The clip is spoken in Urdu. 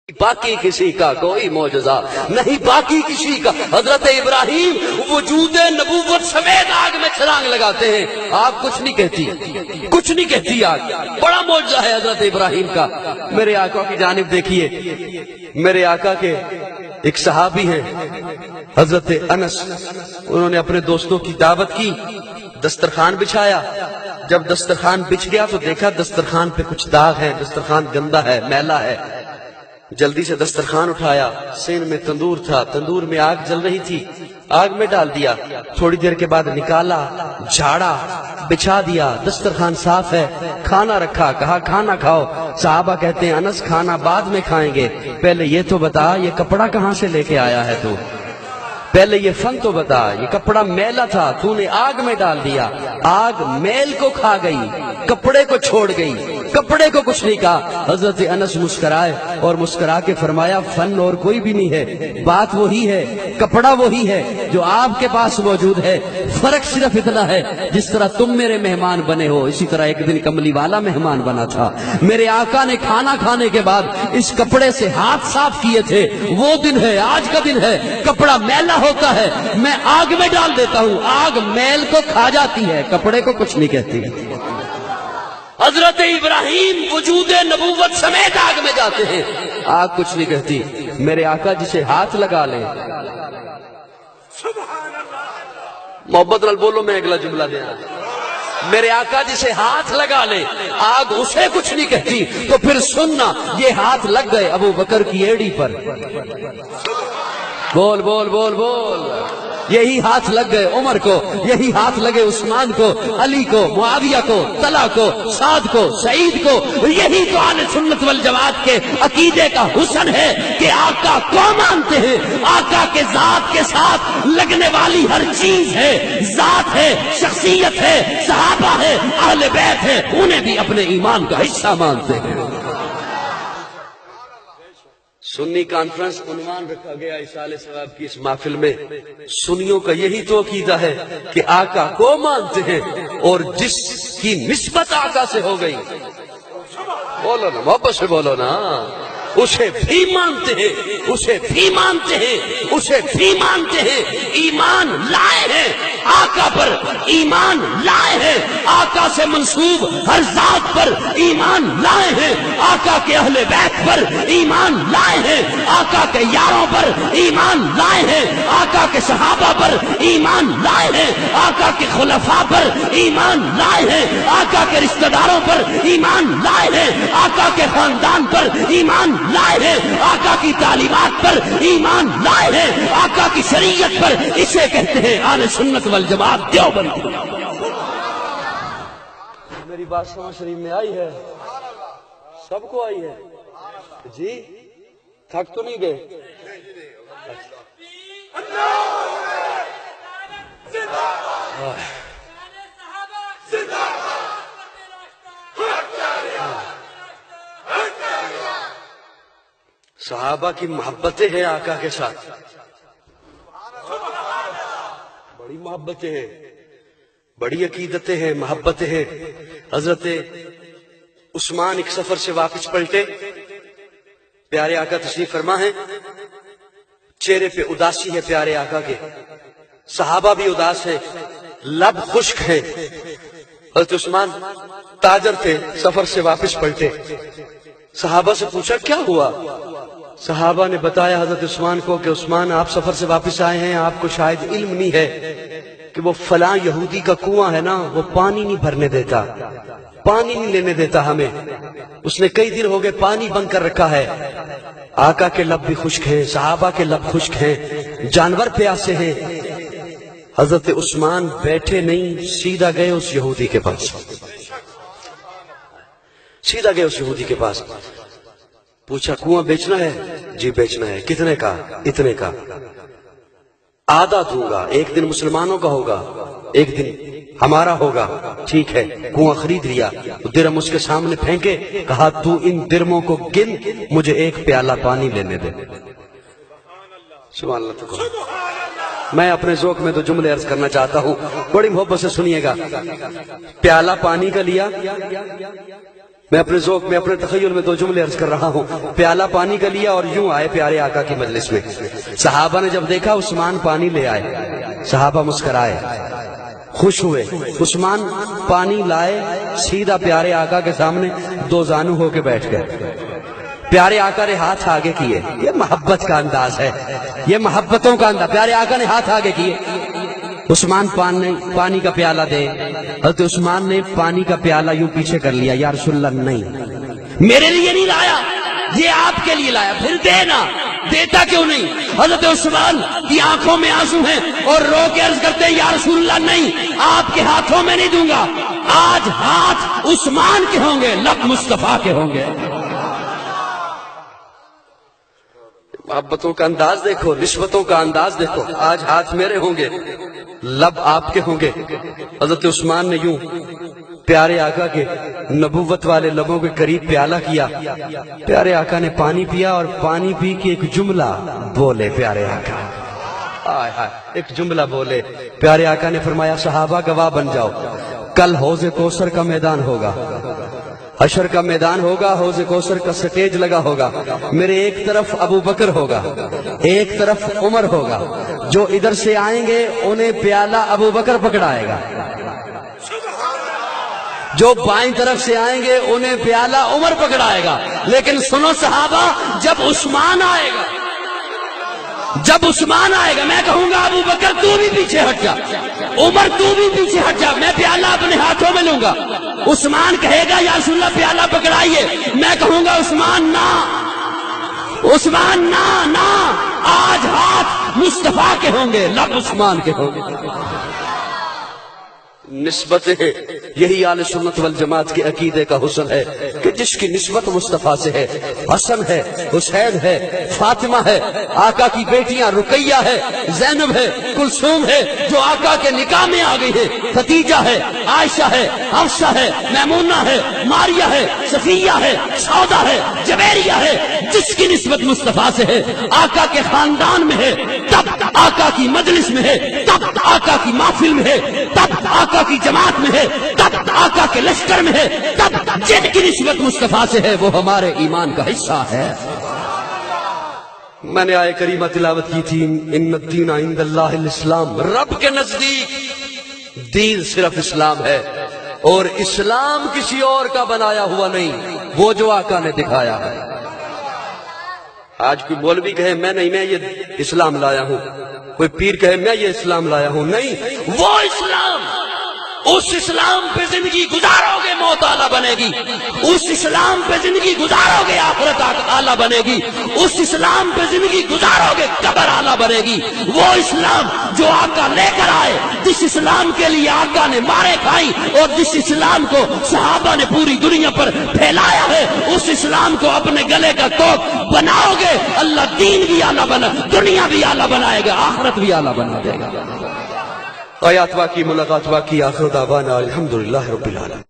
باقی کسی کا کوئی معجزہ نہیں، باقی کسی کا۔ حضرت ابراہیم وجود نبوت سمیت آگ میں چھلانگ لگاتے ہیں، آگ کچھ نہیں کہتی، کچھ نہیں کہتی آگ۔ بڑا معجزہ ہے حضرت ابراہیم کا۔ میرے آقا کی جانب دیکھیے، میرے آقا کے ایک صحابی ہیں حضرت انس، انہوں نے اپنے دوستوں کی دعوت کی، دسترخوان بچھایا۔ جب دسترخوان بچھ گیا تو دیکھا دسترخوان پہ کچھ داغ ہے، دسترخوان گندا ہے، میلا ہے۔ جلدی سے دسترخوان اٹھایا، سین میں تندور تھا، تندور میں آگ جل رہی تھی، آگ میں ڈال دیا۔ تھوڑی دیر کے بعد نکالا، جھاڑا، بچھا دیا، دسترخوان صاف ہے، کھانا رکھا، کہا کھانا کھاؤ۔ صحابہ کہتے ہیں انس کھانا بعد میں کھائیں گے، پہلے یہ تو بتا یہ کپڑا کہاں سے لے کے آیا ہے تو، پہلے یہ فن تو بتا، یہ کپڑا میلا تھا، تو نے آگ میں ڈال دیا، آگ میل کو کھا گئی، کپڑے کو چھوڑ گئی، کپڑے کو کچھ نہیں کہا۔ حضرت انس مسکرائے اور مسکرا کے فرمایا فن اور کوئی بھی نہیں ہے، بات وہی ہے، کپڑا وہی ہے جو آپ کے پاس موجود ہے، فرق صرف اتنا ہے جس طرح تم میرے مہمان بنے ہو اسی طرح ایک دن کملی والا مہمان بنا تھا۔ میرے آقا نے کھانا کھانے کے بعد اس کپڑے سے ہاتھ صاف کیے تھے، وہ دن ہے، آج کا دن ہے۔ کپڑا میلا ہوتا ہے، میں آگ میں ڈال دیتا ہوں، آگ میل کو کھا جاتی ہے، کپڑے کو کچھ نہیں کہتی۔ حضرت ابراہیم وجود نبوت سمیت آگ میں جاتے ہیں، آگ کچھ نہیں کہتی۔ میرے آقا جسے ہاتھ لگا لے، محبت نال بولو، میں اگلا جملہ دینا، میرے آقا جسے ہاتھ لگا لے آگ اسے کچھ نہیں کہتی۔ تو پھر سننا، یہ ہاتھ لگ گئے ابو بکر کی ایڑی پر، بول بول بول بول، یہی ہاتھ لگ گئے عمر کو، یہی ہاتھ لگے عثمان کو، علی کو، معاویہ کو، طلحہ کو، سعد کو، سعید کو۔ یہی تو اہل سنت والجماعت کے عقیدے کا حسن ہے کہ آقا کو مانتے ہیں، آقا کے ذات کے ساتھ لگنے والی ہر چیز ہے، ذات ہے، شخصیت ہے، صحابہ ہے، اہل بیت ہے، انہیں بھی اپنے ایمان کا حصہ مانتے ہیں۔ سنی کانفرنس عنوان رکھا گیا اصال ثواب کی اس محفل میں، سنیوں کا یہی تو عقیدہ ہے کہ آقا کو مانتے ہیں، اور جس کی نسبت آقا سے ہو گئی، بولو نا محبت سے بولو نا، اسے بھی مانتے ہیں، اسے بھی مانتے ہیں، اسے بھی مانتے ہیں۔ ایمان لائے ہیں آقا پر، ایمان لائے ہیں آقا سے منسوب ہر ذات پر، ایمان لائے ہیں آقا کے اہل بیت پر، ایمان لائے ہیں آقا کے یاروں پر، ایمان لائے ہیں آقا کے صحابہ پر، ایمان لائے ہیں آقا کے خلفاء پر، ایمان لائے ہیں آقا کے رشتہ داروں پر، ایمان لائے ہیں آقا کے خاندان پر، ایمان لائے ہیں آقا کی تعلیمات پر، ایمان لائے ہیں آقا کی شریعت پر۔ اسے کہتے ہیں اہل سنت والجماعت دیوبند۔ میری بات سمجھ شریف میں آئی ہے؟ سب کو آئی ہے جی؟ تھک تو نہیں گئے؟ صحابہ کی محبتیں ہیں آقا کے ساتھ، بڑی محبتیں ہیں، بڑی عقیدتیں ہیں، محبتیں ہیں۔ حضرت عثمان ایک سفر سے واپس پلٹے، پیارے آقا تشریف فرما ہے، چہرے پہ اداسی ہے پیارے آقا کے، صحابہ بھی اداس ہیں، لب خشک ہیں۔ حضرت عثمان تاجر تھے، سفر سے واپس پلٹے، صحابہ سے پوچھا کیا ہوا؟ صحابہ نے بتایا حضرت عثمان کو کہ عثمان آپ سفر سے واپس آئے ہیں، آپ کو شاید علم نہیں ہے کہ وہ فلاں یہودی کا کنواں ہے نا، وہ پانی نہیں بھرنے دیتا، پانی نہیں لینے دیتا ہمیں، اس نے کئی دن ہو گئے پانی بند کر رکھا ہے۔ آقا کے لب بھی خشک ہیں، صحابہ کے لب خشک ہیں، جانور پیاسے ہیں۔ حضرت عثمان بیٹھے نہیں، سیدھا گئے اس یہودی کے پاس، سیدھا گئے اس یہودی کے پاس، پوچھا کنواں بیچنا ہے؟ جی بیچنا ہے۔ کتنے کا؟ اتنے کا۔ آدھا دوں گا، ایک دن مسلمانوں کا ہوگا، ایک دن ہمارا ہوگا۔ ٹھیک ہے، کنواں خرید لیا، درم اس کے سامنے پھینکے، کہا تو ان درموں کو گن، مجھے ایک پیالہ پانی لینے دے۔ سبحان اللہ تو میں اپنے ذوق میں تو جملے عرض کرنا چاہتا ہوں، بڑی محبت سے سنیے گا۔ پیالہ پانی کا لیا، میں اپنے ذوق میں اپنے تخیل میں 2 جملے عرض کر رہا ہوں. پیالہ پانی کا لیا اور یوں آئے پیارے آقا کی مجلس میں. صحابہ نے جب دیکھا عثمان پانی لے آئے, صحابہ مسکرائے, خوش ہوئے. عثمان پانی لائے, سیدھا پیارے آقا کے سامنے 2 زانو ہو کے بیٹھ گئے. پیارے آقا نے ہاتھ آگے کیے. یہ محبت کا انداز ہے, یہ محبتوں کا انداز. پیارے آقا نے ہاتھ آگے کیے. عثمان پانی کا پیالہ دے. حضرت عثمان نے پانی کا پیالہ یوں پیچھے کر لیا. یا رسول اللہ نہیں, میرے لیے نہیں لایا, یہ آپ کے لیے لایا. پھر دینا, دیتا کیوں نہیں؟ حضرت عثمان کی آنکھوں میں آنسو ہیں اور رو کے عرض کرتے ہیں یا رسول اللہ نہیں, آپ کے ہاتھوں میں نہیں دوں گا. آج ہاتھ عثمان کے ہوں گے, لب مصطفیٰ کے ہوں گے. محبتوں کا انداز دیکھو, نسبتوں کا انداز دیکھو. آج ہاتھ میرے ہوں گے, لب آپ کے ہوں گے. حضرت عثمان نے یوں پیارے آقا کے نبوت والے لبوں کے قریب پیالہ کیا. پیارے آقا نے پانی پیا اور پانی پی کے ایک جملہ بولے. پیارے آقا آئے ہائے ایک جملہ بولے. پیارے آقا نے فرمایا صحابہ گواہ بن جاؤ, کل حوض کوثر کا میدان ہوگا, حشر کا میدان ہوگا, حوض کوثر کا سٹیج لگا ہوگا. میرے ایک طرف ابو بکر ہوگا, ایک طرف عمر ہوگا. جو ادھر سے آئیں گے انہیں پیالہ ابو بکر پکڑائے گا, جو بائیں طرف سے آئیں گے انہیں پیالہ عمر پکڑائے گا. لیکن سنو صحابہ, جب عثمان آئے گا, جب عثمان آئے گا میں کہوں گا ابو بکر تو بھی پیچھے ہٹ جا, عمر تو بھی پیچھے ہٹ جا, میں پیالہ اپنے ہاتھوں میں لوں گا. عثمان کہے گا یا رسول اللہ پیالہ پکڑائیے, میں کہوں گا عثمان نہ, عثمان نہ, نہ. آج ہاتھ مصطفیٰ کے ہوں گے, لب عثمان کے ہوں گے. نسبتیں یہی اہل سنت والجماعت کے عقیدے کا حسن ہے کہ جس کی نسبت مصطفیٰ سے ہے. حسن ہے, حسین ہے, فاطمہ ہے, آقا کی بیٹیاں رقیہ ہے, زینب ہے, کلثوم ہے جو آقا کے نکاح میں آ گئی ہے, ختیجہ ہے, عائشہ ہے, حفصہ ہے, میمونہ ہے, ماریہ ہے, صفیہ ہے, سودا ہے, جبیریہ ہے. جس کی نسبت مصطفیٰ سے ہے, آقا کے خاندان میں ہے, تب آقا کی مجلس میں ہے, تب آقا کی محفل میں ہے, تب آقا کی جماعت میں ہے, تب آقا کے لشکر میں ہے. تب جن کی نسبت مصطفیٰ سے ہے وہ ہمارے ایمان کا حصہ ہے. میں نے آیہ کریمہ تلاوت کی تھی, ان الدین عند اللہ الاسلام. رب کے نزدیک دین صرف اسلام ہے, اور اسلام کسی اور کا بنایا ہوا نہیں, وہ جو آقا نے دکھایا ہے. آج کوئی مولوی کہے میں نہیں, میں یہ اسلام لایا ہوں, کوئی پیر کہے میں یہ اسلام لایا ہوں, نہیں, وہ اسلام, اس اسلام پہ زندگی گزارو گے موت اعلیٰ بنے گی, اس اسلام پہ زندگی گزارو گے آخرت اعلیٰ بنے گی, اس اسلام پہ زندگی گزارو گے قبر اعلیٰ بنے گی. وہ اسلام جو آقا لے کر آئے, جس اسلام کے لیے آقا نے مارے کھائی اور جس اسلام کو صحابہ نے پوری دنیا پر پھیلایا ہے, اس اسلام کو اپنے گلے کا کوک بناؤ گے, اللہ دین بھی اعلیٰ بنا, دنیا بھی اعلیٰ بنائے گا, آخرت بھی اعلیٰ بنا دے گا. آیات واقعی, ملاقات واقعی, آخر دعوانا الحمدللہ رب العالمین.